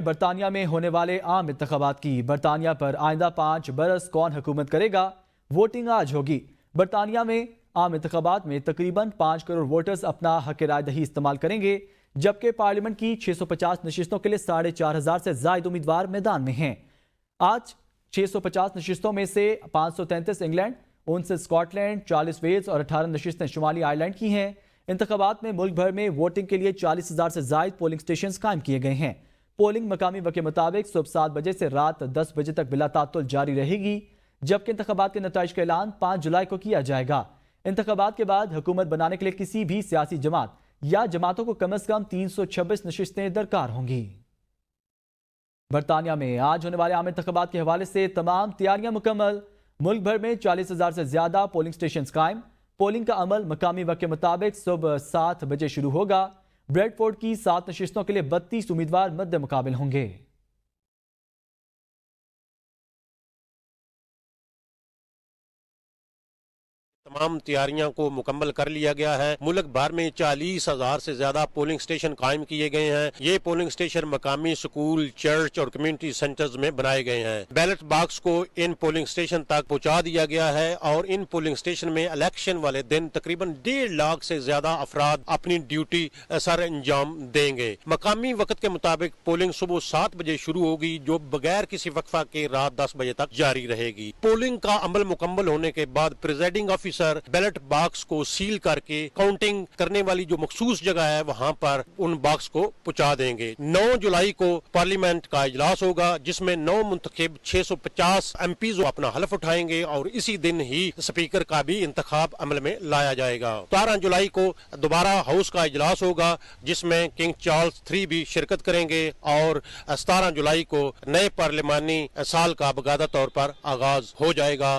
برطانیہ میں ہونے والے عام انتخابات کی برطانیہ پر آئندہ 5 برس کون حکومت کرے گا؟ ووٹنگ آج ہوگی۔ برطانیہ میں عام انتخابات میں تقریباً 5 کروڑ ووٹرز اپنا حق رائے دہی استعمال کریں گے، جبکہ پارلیمنٹ کی 650 نشستوں کے لیے 4,500 سے زائد امیدوار میدان میں ہیں۔ آج 650 نشستوں میں سے 533 انگلینڈ، 29 اسکاٹ لینڈ، 40 ویلز اور 18 نشستیں شمالی آئرلینڈ کی ہیں۔ انتخابات میں ملک بھر میں ووٹنگ کے لیے 40,000 سے زائد پولنگ سٹیشنز قائم کیے گئے ہیں۔ پولنگ مقامی وقت کے مطابق صبح 7 بجے سے رات 10 بجے تک بلا تعطل جاری رہے گی، جبکہ انتخابات کے نتائج کا اعلان 5 جولائی کو کیا جائے گا۔ انتخابات کے بعد حکومت بنانے کے لیے کسی بھی سیاسی جماعت یا جماعتوں کو کم از کم 326 نشستیں درکار ہوں گی۔ برطانیہ میں آج ہونے والے عام انتخابات کے حوالے سے تمام تیاریاں مکمل۔ ملک بھر میں 40,000 سے زیادہ پولنگ سٹیشنز قائم۔ پولنگ کا عمل مقامی وقت کے مطابق صبح 7 بجے شروع ہوگا۔ بریڈ فورڈ کی 7 نشستوں کے لیے 32 امیدوار مد مقابل ہوں گے۔ تمام تیاریاں کو مکمل کر لیا گیا ہے۔ ملک بھر میں 40,000 سے زیادہ پولنگ سٹیشن قائم کیے گئے ہیں۔ یہ پولنگ سٹیشن مقامی سکول، چرچ اور کمیونٹی سینٹرز میں بنائے گئے ہیں۔ بیلٹ باکس کو ان پولنگ سٹیشن تک پہنچا دیا گیا ہے اور ان پولنگ سٹیشن میں الیکشن والے دن تقریباً 1.5 لاکھ سے زیادہ افراد اپنی ڈیوٹی سر انجام دیں گے۔ مقامی وقت کے مطابق پولنگ صبح 7 بجے شروع ہوگی، جو بغیر کسی وقفہ کے رات 10 بجے تک جاری رہے گی۔ پولنگ کا عمل مکمل ہونے کے بعد پریزائڈنگ آفیسر بیلٹ باکس کو سیل کر کے کاؤنٹنگ کرنے والی جو مخصوص جگہ ہے وہاں پر ان باکس کو پہنچا دیں گے۔ 9 جولائی کو پارلیمنٹ کا اجلاس ہوگا، جس میں 9 منتخب 650 ایم پیز اپنا حلف اٹھائیں گے اور اسی دن ہی اسپیکر کا بھی انتخاب عمل میں لایا جائے گا۔ 17 جولائی کو دوبارہ ہاؤس کا اجلاس ہوگا، جس میں کنگ چارلس 3 بھی شرکت کریں گے اور 17 جولائی کو نئے پارلیمانی سال کا باقاعدہ طور پر آغاز ہو جائے گا۔